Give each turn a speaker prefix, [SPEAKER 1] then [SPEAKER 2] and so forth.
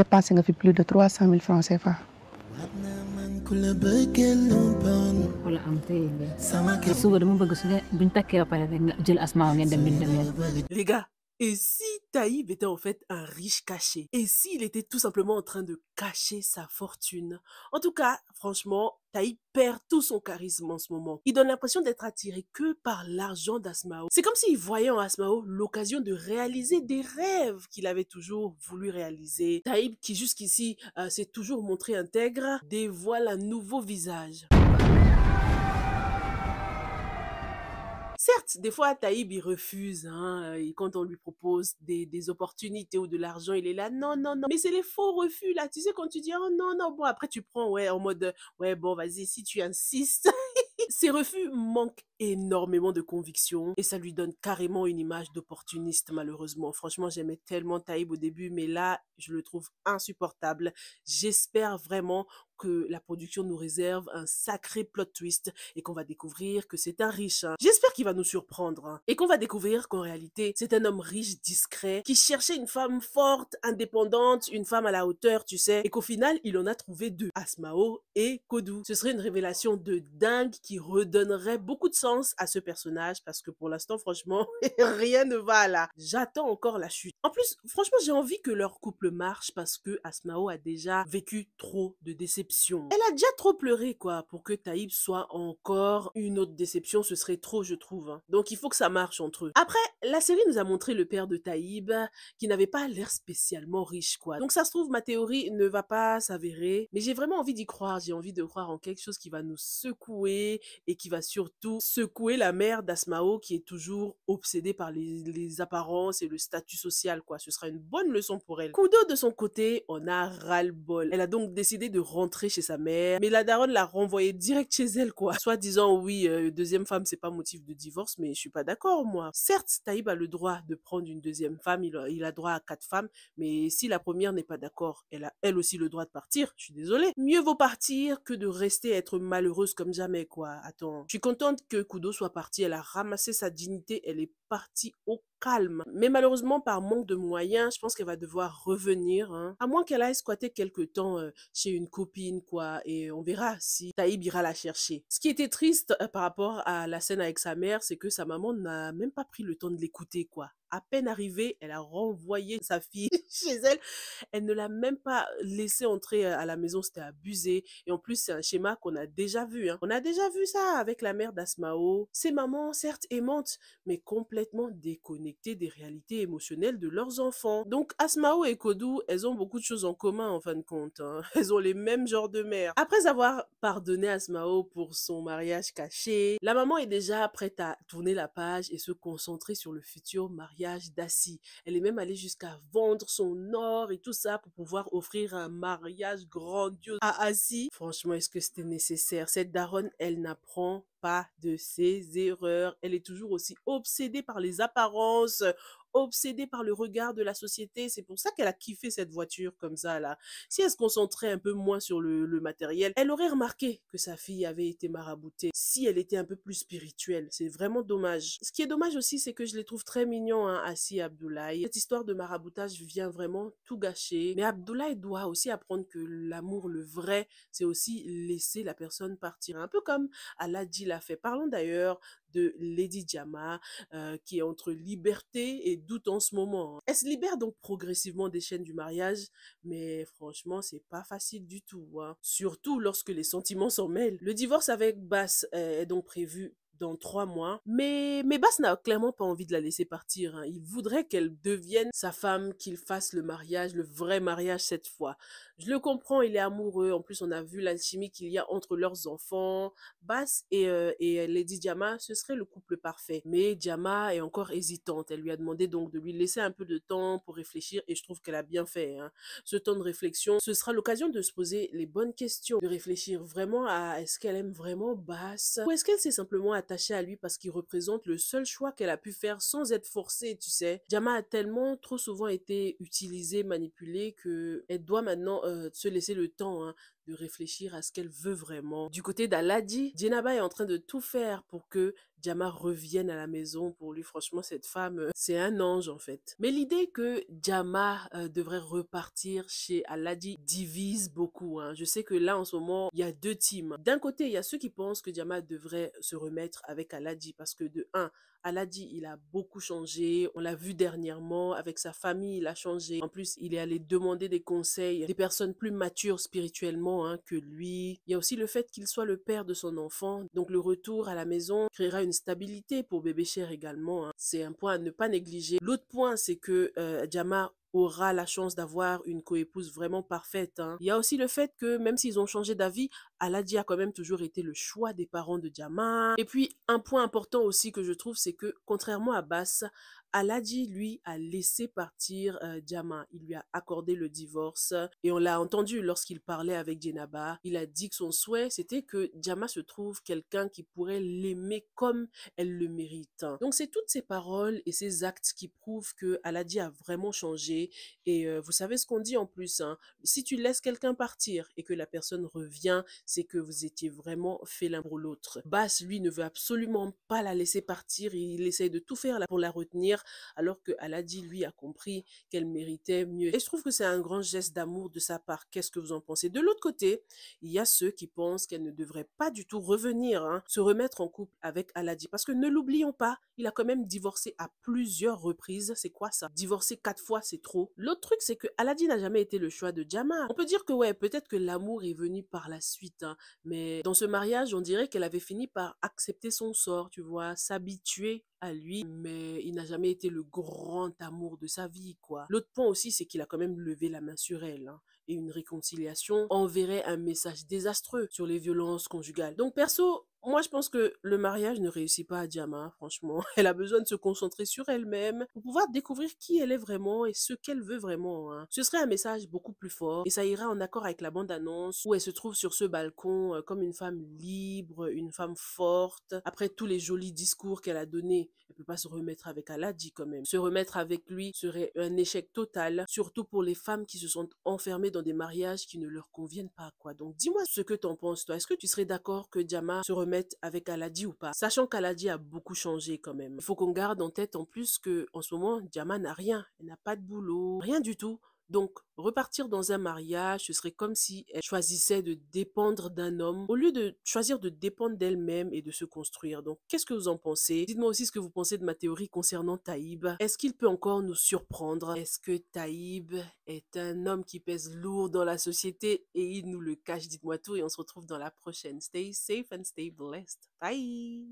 [SPEAKER 1] dépensé nga fi plus de 300 000 francs CFA.
[SPEAKER 2] wala am tey suba dama bëgg su buñ takkee ba pare rek nga jël Asma ngeen dem
[SPEAKER 3] Les gars, et si Taïb était en fait un riche caché? Et s'il était tout simplement en train de cacher sa fortune? En tout cas, franchement, Taïb perd tout son charisme en ce moment. Il donne l'impression d'être attiré que par l'argent d'Asmao. C'est comme s'il voyait en Asmao l'occasion de réaliser des rêves qu'il avait toujours voulu réaliser. Taïb, qui jusqu'ici s'est toujours montré intègre, dévoile un nouveau visage. Certes, des fois, Taïb, il refuse, hein, et quand on lui propose des opportunités ou de l'argent, il est là, non, non, non. Mais c'est les faux refus, là. Tu sais, quand tu dis, oh non, non, bon, après, tu prends, ouais, en mode, ouais, bon, vas-y, si tu insistes. Ces refus manquent énormément de conviction et ça lui donne carrément une image d'opportuniste, malheureusement. Franchement, j'aimais tellement Taïb au début, mais là, je le trouve insupportable. J'espère vraiment que la production nous réserve un sacré plot twist et qu'on va découvrir que c'est un riche, hein. J'espère qu'il va nous surprendre, hein, et qu'on va découvrir qu'en réalité, c'est un homme riche, discret, qui cherchait une femme forte, indépendante, une femme à la hauteur, tu sais, et qu'au final, il en a trouvé deux, Asmao et Kodou. Ce serait une révélation de dingue qui redonnerait beaucoup de sens à ce personnage parce que pour l'instant, franchement, rien ne va là. J'attends encore la chute. En plus, franchement, j'ai envie que leur couple marche parce que Asmao a déjà vécu trop de déceptions. Elle a déjà trop pleuré, quoi, pour que Taïb soit encore une autre déception. Ce serait trop, je trouve, hein. Donc, il faut que ça marche entre eux. Après, la série nous a montré le père de Taïb qui n'avait pas l'air spécialement riche, quoi. Donc, ça se trouve, ma théorie ne va pas s'avérer, mais j'ai vraiment envie d'y croire. J'ai envie de croire en quelque chose qui va nous secouer et qui va surtout secouer la mère d'Asmao qui est toujours obsédée par les apparences et le statut social, quoi. Ce sera une bonne leçon pour elle. Kudo, de son côté, en a ras-le-bol. Elle a donc décidé de rentrer chez sa mère, mais la daronne l'a renvoyée direct chez elle, quoi. Soit disant, oui, deuxième femme, c'est pas motif de divorce, mais je suis pas d'accord, moi. Certes, Taïb a le droit de prendre une deuxième femme, il a droit à 4 femmes, mais si la première n'est pas d'accord, elle a elle aussi le droit de partir. Je suis désolée. Mieux vaut partir que de rester être malheureuse comme jamais, quoi. Attends, je suis contente que Kudo soit partie. Elle a ramassé sa dignité. Elle est partie au calme. Mais malheureusement, par manque de moyens, je pense qu'elle va devoir revenir, hein. À moins qu'elle aille squatter quelque temps chez une copine, quoi. Et on verra si Taïb ira la chercher. Ce qui était triste par rapport à la scène avec sa mère, c'est que sa maman n'a même pas pris le temps de l'écouter, quoi. À peine arrivée, elle a renvoyé sa fille chez elle. Elle ne l'a même pas laissé entrer à la maison, c'était abusé. Et en plus, c'est un schéma qu'on a déjà vu, hein. On a déjà vu ça avec la mère d'Asmao. Ces mamans, certes aimantes, mais complètement déconnectées des réalités émotionnelles de leurs enfants. Donc, Asmao et Kodou, elles ont beaucoup de choses en commun, en fin de compte, hein. Elles ont les mêmes genres de mères. Après avoir pardonné Asmao pour son mariage caché, la maman est déjà prête à tourner la page et se concentrer sur le futur mariage d'Assi. Elle est même allée jusqu'à vendre son or et tout ça pour pouvoir offrir un mariage grandiose à Assi. Franchement, est-ce que c'était nécessaire? Cette daronne, elle n'apprend pas de ses erreurs. Elle est toujours aussi obsédée par les apparences, obsédée par le regard de la société. C'est pour ça qu'elle a kiffé cette voiture comme ça, là. Si elle se concentrait un peu moins sur le matériel, elle aurait remarqué que sa fille avait été maraboutée. Si elle était un peu plus spirituelle, c'est vraiment dommage. Ce qui est dommage aussi, c'est que je les trouve très mignons, hein, Assi et Abdoulaye. Cette histoire de maraboutage vient vraiment tout gâcher. Mais Abdoulaye doit aussi apprendre que l'amour, le vrai, c'est aussi laisser la personne partir. Un peu comme Aladji l'a fait. Parlons d'ailleurs de Lady Diama, qui est entre liberté et doute en ce moment, hein. Elle se libère donc progressivement des chaînes du mariage, mais franchement, c'est pas facile du tout, hein. Surtout lorsque les sentiments s'en mêlent. Le divorce avec Bass est donc prévu dans 3 mois. Mais Bass n'a clairement pas envie de la laisser partir, hein. Il voudrait qu'elle devienne sa femme, qu'il fasse le mariage, le vrai mariage cette fois. Je le comprends, il est amoureux. En plus, on a vu l'alchimie qu'il y a entre leurs enfants. Bass et Lady Diama, ce serait le couple parfait. Mais Diama est encore hésitante. Elle lui a demandé donc de lui laisser un peu de temps pour réfléchir et je trouve qu'elle a bien fait, hein. Ce temps de réflexion, ce sera l'occasion de se poser les bonnes questions, de réfléchir vraiment à est-ce qu'elle aime vraiment Bass ou est-ce qu'elle s'est simplement attachée à lui parce qu'il représente le seul choix qu'elle a pu faire sans être forcée, tu sais. Diama a tellement trop souvent été utilisée, manipulée que elle doit maintenant se laisser le temps, hein, de réfléchir à ce qu'elle veut vraiment. Du côté d'Aladi, Djenaba est en train de tout faire pour que Diama revienne à la maison. Pour lui, franchement, cette femme, c'est un ange en fait. Mais l'idée que Diama devrait repartir chez Aladi divise beaucoup, hein. Je sais que là, en ce moment, il y a deux teams. D'un côté, il y a ceux qui pensent que Diama devrait se remettre avec Aladi parce que de un, Aladi, il a beaucoup changé. On l'a vu dernièrement avec sa famille, il a changé. En plus, il est allé demander des conseils des personnes plus matures spirituellement, hein, que lui. Il y a aussi le fait qu'il soit le père de son enfant. Donc, le retour à la maison créera une stabilité pour bébé Cher également, hein. C'est un point à ne pas négliger. L'autre point, c'est que Diama aura la chance d'avoir une coépouse vraiment parfaite, hein. Il y a aussi le fait que même s'ils ont changé d'avis, Aladi a quand même toujours été le choix des parents de Diama. Et puis, un point important aussi que je trouve, c'est que contrairement à Bass, Aladi, lui, a laissé partir Diama. Il lui a accordé le divorce et on l'a entendu lorsqu'il parlait avec Djenaba. Il a dit que son souhait, c'était que Diama se trouve quelqu'un qui pourrait l'aimer comme elle le mérite. Donc, c'est toutes ces paroles et ces actes qui prouvent que Aladi a vraiment changé. Et vous savez ce qu'on dit en plus, hein, si tu laisses quelqu'un partir et que la personne revient, c'est que vous étiez vraiment fait l'un pour l'autre. Bass, lui, ne veut absolument pas la laisser partir. Il essaye de tout faire là pour la retenir, alors que Aladi, lui, a compris qu'elle méritait mieux. Et je trouve que c'est un grand geste d'amour de sa part. Qu'est-ce que vous en pensez? De l'autre côté, il y a ceux qui pensent qu'elle ne devrait pas du tout revenir, hein, se remettre en couple avec Aladi. Parce que ne l'oublions pas, il a quand même divorcé à plusieurs reprises. C'est quoi ça? Divorcer 4 fois, c'est trop. L'autre truc, c'est que Aladi n'a jamais été le choix de Diama. On peut dire que ouais, peut-être que l'amour est venu par la suite, hein, mais dans ce mariage, on dirait qu'elle avait fini par accepter son sort, tu vois, s'habituer à lui, mais il n'a jamais été le grand amour de sa vie, quoi. L'autre point aussi, c'est qu'il a quand même levé la main sur elle, hein, et une réconciliation enverrait un message désastreux sur les violences conjugales. Donc perso, moi, je pense que le mariage ne réussit pas à Diama, franchement. Elle a besoin de se concentrer sur elle-même pour pouvoir découvrir qui elle est vraiment et ce qu'elle veut vraiment, hein. Ce serait un message beaucoup plus fort et ça ira en accord avec la bande-annonce où elle se trouve sur ce balcon comme une femme libre, une femme forte. Après tous les jolis discours qu'elle a donnés, elle peut pas se remettre avec Aladi quand même. Se remettre avec lui serait un échec total, surtout pour les femmes qui se sont enfermées dans des mariages qui ne leur conviennent pas, quoi. Donc dis-moi ce que t'en penses, toi. Est-ce que tu serais d'accord que Diama se remette avec Aladi ou pas? Sachant qu'Aladi a beaucoup changé quand même. Il faut qu'on garde en tête en plus que en ce moment, Diama n'a rien. Elle n'a pas de boulot, rien du tout. Donc, repartir dans un mariage, ce serait comme si elle choisissait de dépendre d'un homme au lieu de choisir de dépendre d'elle-même et de se construire. Donc, qu'est-ce que vous en pensez? Dites-moi aussi ce que vous pensez de ma théorie concernant Taïb. Est-ce qu'il peut encore nous surprendre? Est-ce que Taïb est un homme qui pèse lourd dans la société et il nous le cache? Dites-moi tout et on se retrouve dans la prochaine. Stay safe and stay blessed. Bye!